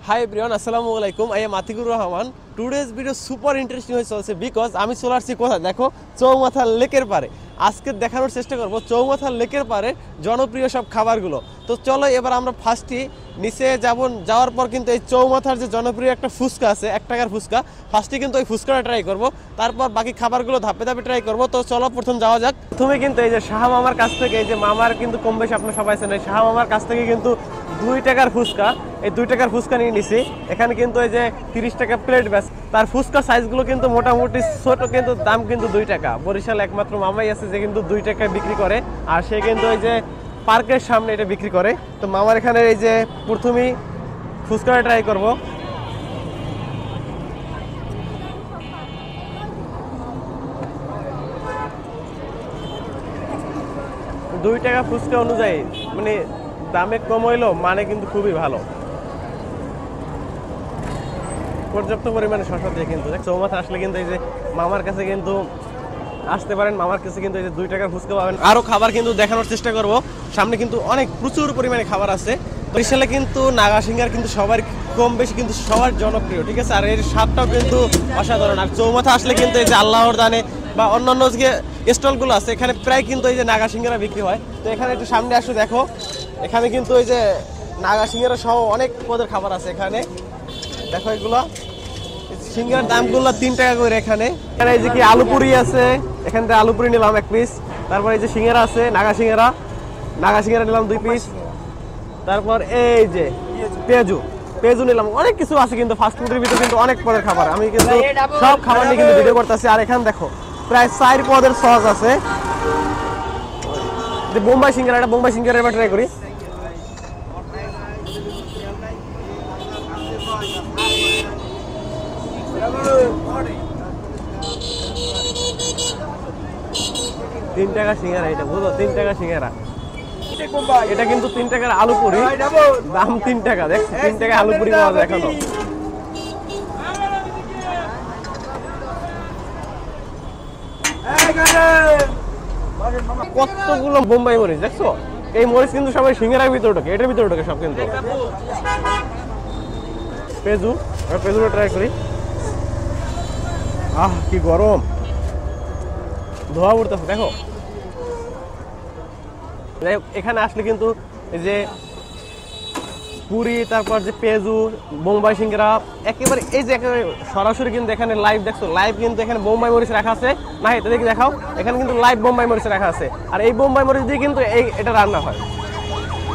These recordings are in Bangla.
Hi everyone, Assalamu alaikum. I am Atikur Rahman. Today's video super interesting হয়ে চলছে because আমি চলে আসছি কোথায় দেখো চৌমাথা লেকের পারে। আজকে দেখানোর চেষ্টা করব চৌমাথা লেকের পারে জনপ্রিয় সব খাবারগুলো। তো চলো এবার আমরা ফার্স্টে নিচে যাওয়ার পর কিন্তু এই চৌমাথার যে জনপ্রিয় একটা ফুচকা আছে 1 টাকার ফুচকা, ফার্স্টে কিন্তু ওই ফুচকাটা ট্রাই করব, তারপর বাকি খাবারগুলো ধাপে ধাপে ট্রাই করব। তো চলো প্রথম যাওয়া যাক। প্রথমে কিন্তু এই যে শাহ মামার কাছ থেকে, এই যে মামার কিন্তু কম বেশি আপনারা সবাই জানেন, শাহ মামার কাছ থেকে কিন্তু 2 টাকার ফুচকা, এই 2 টাকার ফুচকা নিয়ে নিছি। এখানে কিন্তু এই যে 30 টাকা প্লেট ব্যাস, তার ফুচকা সাইজগুলো কিন্তু মোটামুটি ছোট, কিন্তু দাম কিন্তু 2 টাকা। বরিশাল একমাত্র মামাই আছে যে কিন্তু 2 টাকায় বিক্রি করে, আর সে কিন্তু এই যে পার্কের সামনে এটা বিক্রি করে। তো মামার এখানে এই যে প্রথমেই ফুচকাটা ট্রাই করব। দুই টাকা ফুচকা অনুযায়ী মানে দামে কম হইলো, মানে কিন্তু খুবই ভালো, পর্যাপ্ত পরিমাণে শসা দিয়ে কিন্তু চৌমাথা আসলে কিন্তু এই যে মামার কাছে কিন্তু আসতে পারেন। মামার কাছে কিন্তু এই যে 2 টাকার ফুচকা পাবেন। আরো খাবার কিন্তু দেখানোর চেষ্টা করব, সামনে কিন্তু অনেক প্রচুর পরিমাণে খাবার আছে। বরিশালে কিন্তু নাগা সিঙ্গার কিন্তু সবার কম বেশি কিন্তু সবার জনপ্রিয়, ঠিক আছে, আর এর স্বাদটাও কিন্তু অসাধারণ। আর চৌমাথা আসলে কিন্তু এই যে আল্লাহর দানে বা অন্যান্য যে স্টলগুলো আছে এখানে প্রায় কিন্তু এই যে নাগা সিঙ্গারা বিক্রি হয়। তো এখানে একটু সামনে আসো, দেখো এখানে কিন্তু এই যে নাগা সিঙ্গারা সহ অনেক পদের খাবার আছে এখানে। দেখো এগুলো সিঙ্গারার দামগুলো 3 টাকা করে। এখানে এই যে কি আলু পুরি আছে, এখান থেকে আলু পুরি নিলাম 1 পিস। তারপর এই যে সিঙ্গারা আছে, নাগা সিঙ্গারা নিলাম 2 পিস। তারপর এই যে পেঁয়াজু নিলাম। অনেক কিছু আছে কিন্তু ফাস্ট ফুডের ভিতরে কিন্তু অনেক পদের খাবার, আমি কিন্তু সব খাবার নিয়ে কিন্তু ভিডিও করতেছি। আর এখানে দেখো প্রায় 4 পদের সস আছে। বোম্বাই সিঙ্গারা এবার ট্রাই করি। তিন টাকা সিঙ্গারা, এটা বুঝো 3 টাকা সিঙ্গারা। এটা কিন্তু 3 টাকার আলু পুরি, দাম 3 টাকা। দেখ 3 টাকা আলু পুরি পাওয়া যায় এখনো। কতগুলো বোম্বাই মরিচ দেখছো, এই মরিচ কিন্তু সবাই সিঙ্গারার ভিতরে ঢোকে, এটার ভিতরে ঢোকে সব। কিন্তু পেঁয়াজুটা ট্রাই করি। কি গরম, ধোয়া উঠতেছে দেখো। এখানে আসলে কিন্তু এই যে পুরি, তারপর যে পেঁয়াজু, বোম্বাই সিঙ্গারা একেবারে এই যে একেবারে সরাসরি কিন্তু এখানে লাইভ দেখছো, লাইভ কিন্তু এখানে বোম্বাই মরিচ রাখা আছে। না এটা দেখি দেখাও, এখানে কিন্তু লাইভ বোম্বাই মরিচ রাখা আছে। আর এই বোম্বাই মরিচ দিয়ে কিন্তু এটা রান্না হয়।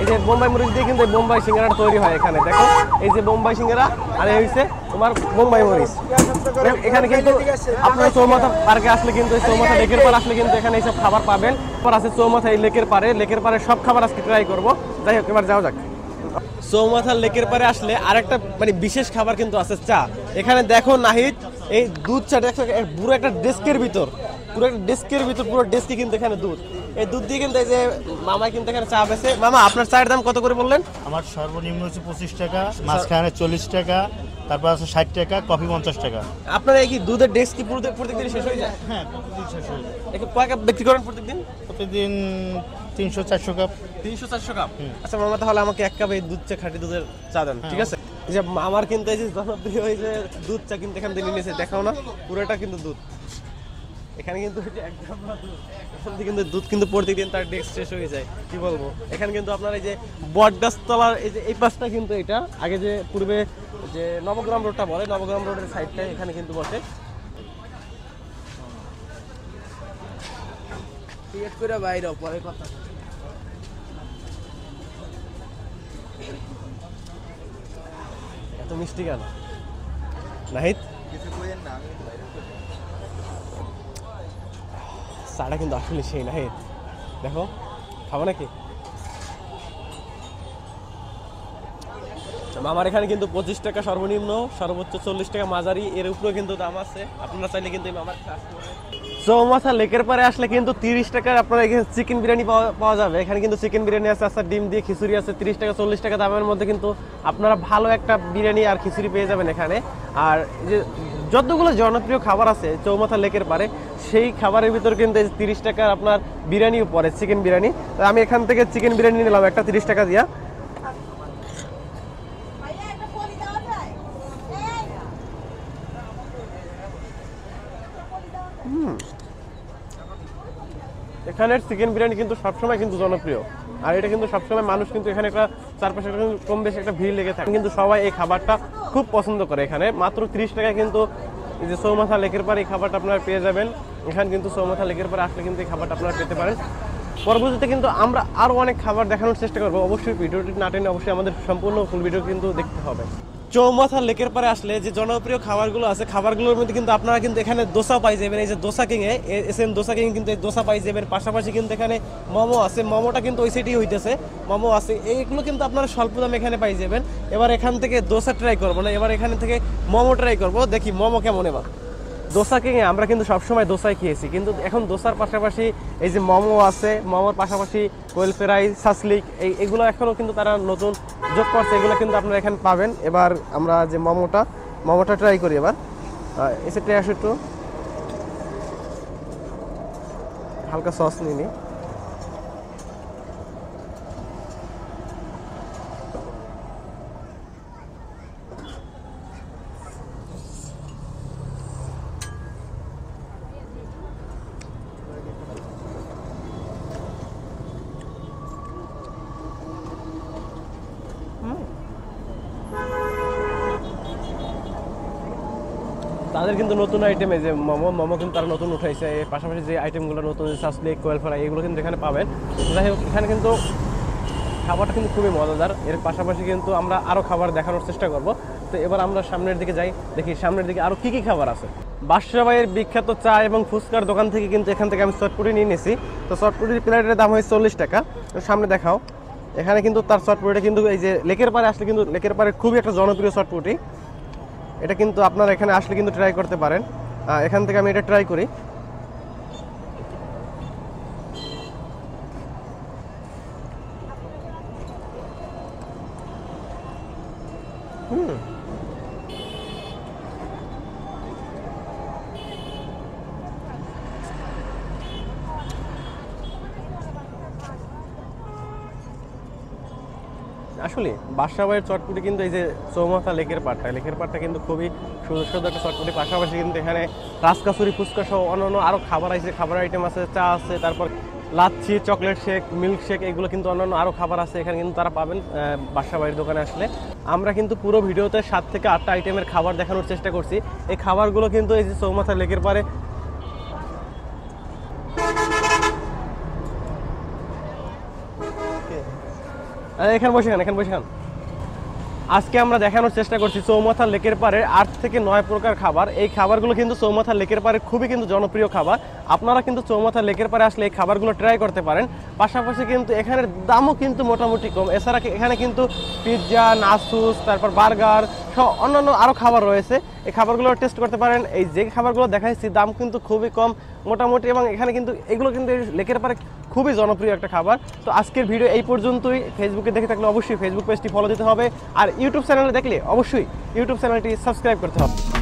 এই যে বোম্বাই মরিচ দিয়ে কিন্তু বোম্বাই সিঙ্গারাটা তৈরি হয়। এখানে দেখো এই যে বোম্বাই সিঙ্গারা, আর এই হচ্ছে তোমার বোম্বাই মরিচ। এখানে কিন্তু আপনারা চৌমাথা পার্কে আসলে কিন্তু চৌমাথা লেকের পাড়ে আসলে কিন্তু এখানে এইসব খাবার পাবেন। আছে চৌমাথা এই লেকের পাড়ে সব খাবার আজকে ট্রাই করবো। যাই হোক এবার যাওয়া যাক। চৌমাথা লেকের পাড়ে আসলে আরেকটা মানে বিশেষ খাবার কিন্তু আছে, চা। এখানে দেখো নাহিদ এই দুধ চা দেখো, পুরো একটা ডেস্কের ভিতর পুরো ডেস্কে কিন্তু এখানে দুধ, এই দুধ দিয়ে কিন্তু এই যে মামা কিন্তু এখানে চা বেছে। মামা আপনার চায়ের দাম কত করে বললেন? আমার সর্বনিম্ন হচ্ছে 25 টাকা, মাঝখানে 40 টাকা, তারপর আছে 60 টাকা, কফি 50 টাকা। আপনার এই কি দুধের ডেস্ক কি প্রত্যেকদিন শেষ হয়ে যায়? হ্যাঁ, প্রতিদিন শেষ হয়ে যায়। কয় কাপ বিক্রি করেন প্রত্যেকদিন? প্রতিদিন 300-400 কাপ। 300-400 কাপ। আচ্ছা মামা, তাহলে আমাকে 1 কাপ এই দুধ চা, খাঁটি দুধের চা দেন, ঠিক আছে? এই যে আমার কিন্তু এই যে জনপ্রিয় এই যে দুধ চা কিন্তু এখান থেকে নিয়েছে, দেখাও না পুরোটা কিন্তু দুধ। এখানে কিন্তু এখান থেকে কিন্তু দুধ কিন্তু প্রতিদিন তার ডেস্ক শেষ হয়ে যায়, কি বলবো। এখানে কিন্তু আপনার এই যে বটগাছতলার এই যে এই পাশটা কিন্তু এটা আগে যে পূর্বে যে নবগ্রাম রোডটা বলে, নবগ্রাম রোডের সাইডটা এখানে কিন্তু বসে। টিকেট করে বাইরে পরে কথা। এত মিষ্টি কেন নাহিদ? চাটা কিন্তু আসলে সেই নাহিদ, দেখো খাবো নাকি? আমার এখানে কিন্তু 25 টাকা সর্বনিম্ন, সর্বোচ্চ 40 টাকা মাঝারি, এর উপরেও কিন্তু দাম আছে। আপনারা চাইলে কিন্তু মামার চৌমাথা লেকের পারে আসলে কিন্তু 30 টাকার আপনারা এখানে চিকেন বিরিয়ানি পাওয়া যাবে। এখানে কিন্তু চিকেন বিরিয়ানি আছে, আচ্ছা ডিম দিয়ে খিচুড়ি আছে। 30 টাকা 40 টাকা দামের মধ্যে কিন্তু আপনারা ভালো একটা বিরিয়ানি আর খিচুড়ি পেয়ে যাবেন এখানে। আর যে যতগুলো জনপ্রিয় খাবার আছে চৌমাথা লেকের পারে, সেই খাবারের ভিতর কিন্তু 30 টাকার আপনার বিরিয়ানিও পড়ে, চিকেন বিরিয়ানি। তো আমি এখান থেকে চিকেন বিরিয়ানি নিলাম একটা 30 টাকা দিয়া। এখানের চিকেন বিরিয়ানি কিন্তু সবসময় কিন্তু জনপ্রিয়, আর এটা কিন্তু সবসময় মানুষ কিন্তু এখানে একটা চারপাশে কম বেশি একটা ভিড় লেগে থাকে, কিন্তু সবাই এই খাবারটা খুব পছন্দ করে। এখানে মাত্র 30 টাকায় কিন্তু এই যে চৌমাথা লেকের পারে এই খাবারটা আপনারা পেয়ে যাবেন। এখানে কিন্তু চৌমাথা লেকের পারে আসলে কিন্তু এই খাবারটা আপনারা পেতে পারেন। পরবর্তীতে কিন্তু আমরা আরও অনেক খাবার দেখানোর চেষ্টা করবো, অবশ্যই ভিডিওটি না টেনে অবশ্যই আমাদের সম্পূর্ণ ফুল ভিডিও কিন্তু দেখতে হবে। চৌমাথা লেকের পারে আসলে যে জনপ্রিয় খাবারগুলো আছে, খাবারগুলোর মধ্যে কিন্তু আপনারা কিন্তু এখানে দোসা পাই যাবেন। এই যে দোসা কিংয়ে এসএন দোসা কিং কিন্তু এই দোসা পাই যাবেন। পাশাপাশি কিন্তু এখানে মোমো আছে, মোমোটা কিন্তু ওই সাইডেই হইতেছে, মোমো আছে। এইগুলো কিন্তু আপনারা স্বল্প দামে এখানে পাই যাবেন। এবার এখান থেকে দোসা ট্রাই করবো না, এবার এখান থেকে মোমো ট্রাই করবো, দেখি মোমো কেমন। এবার দোসা কিংয়ে আমরা কিন্তু সবসময় দোসাই খেয়েছি, কিন্তু এখন দোসার পাশাপাশি এই যে মোমো আছে, মোমোর পাশাপাশি কোয়েল ফ্রাই, সাসলিক এগুলো এখনও কিন্তু তারা নতুন যোগ করছে, এগুলো কিন্তু আপনারা এখানে পাবেন। এবার আমরা যে মোমোটা ট্রাই করি। এবার এসে ট্রাই আসো, একটু হালকা সস নিয়ে নিই। তাদের কিন্তু নতুন আইটেম, এই যে মোমো কিন্তু তারা নতুন উঠাইছে। এর পাশাপাশি যে আইটেমগুলো নতুন, সাসলিক, কোয়েল ফ্রাই এগুলো কিন্তু এখানে পাবেন। যাই হোক, এখানে কিন্তু খাবারটা কিন্তু খুবই মজাদার। এর পাশাপাশি কিন্তু আমরা আরও খাবার দেখানোর চেষ্টা করব। তো এবার আমরা সামনের দিকে যাই, দেখি সামনের দিকে আরও কী কী খাবার আছে। বাদশাবাইয়ের বিখ্যাত চা এবং ফুচকার দোকান থেকে কিন্তু এখান থেকে আমি চটপটি নিয়ে নিয়েছি। তো চটপটির প্লেটের দাম হয় 40 টাকা। সামনে দেখাও, এখানে কিন্তু তার চটপটিটা কিন্তু এই যে লেকের পাড়ে আসলে কিন্তু লেকের পাড়ে খুবই একটা জনপ্রিয় চটপটি। এটা কিন্তু আপনারা এখানে আসলে কিন্তু ট্রাই করতে পারেন। এখান থেকে আমি এটা ট্রাই করি। আসলে বাদশাবাইয়ের চটপটি কিন্তু এই যে চৌমাথা লেকের পাড়টা কিন্তু খুবই সুস্বাদু একটা চটপটি। পাশাপাশি কিন্তু এখানে রাজকাচুরি, ফুচকা সহ অন্যান্য আরও খাবার আছে, খাবার আইটেম আছে, চা আছে, তারপর lassi, chocolate shake, milk shake, এগুলো কিন্তু অন্যান্য আরও খাবার আছে এখানে কিন্তু তারা পাবেন বাদশাবাইয়ের দোকানে আসলে। আমরা কিন্তু পুরো ভিডিওতে 7 থেকে 8টা আইটেমের খাবার দেখানোর চেষ্টা করছি। এই খাবারগুলো কিন্তু এই যে চৌমাথা লেকের পাড়ে এখানে বসে খান। আজকে আমরা দেখানোর চেষ্টা করছি চৌমাথা লেকের পাড়ে 8 থেকে 9 প্রকার খাবার। এই খাবারগুলো কিন্তু চৌমাথা লেকের পাড়ে খুবই কিন্তু জনপ্রিয় খাবার। আপনারা কিন্তু চৌমাথা লেকের পাড়ে আসলে এই খাবারগুলো ট্রাই করতে পারেন। পাশাপাশি কিন্তু এখানের দামও কিন্তু মোটামুটি কম। এছাড়া এখানে কিন্তু পিৎজা, নাচুস, তারপর বার্গার সহ অন্যান্য আরও খাবার রয়েছে। এই খাবারগুলো টেস্ট করতে পারেন। এই যে খাবারগুলো দেখাচ্ছি দাম কিন্তু খুবই কম মোটামুটি, এবং এখানে কিন্তু এগুলো কিন্তু লেকের পাড়ে খুবই জনপ্রিয় একটা খাবার। তো আজকের ভিডিও এই পর্যন্তই। ফেসবুকে দেখে থাকলে অবশ্যই ফেসবুক পেজটি ফলো দিতে হবে, আর ইউটিউব চ্যানেলে দেখলে অবশ্যই ইউটিউব চ্যানেলটি সাবস্ক্রাইব করতে হবে।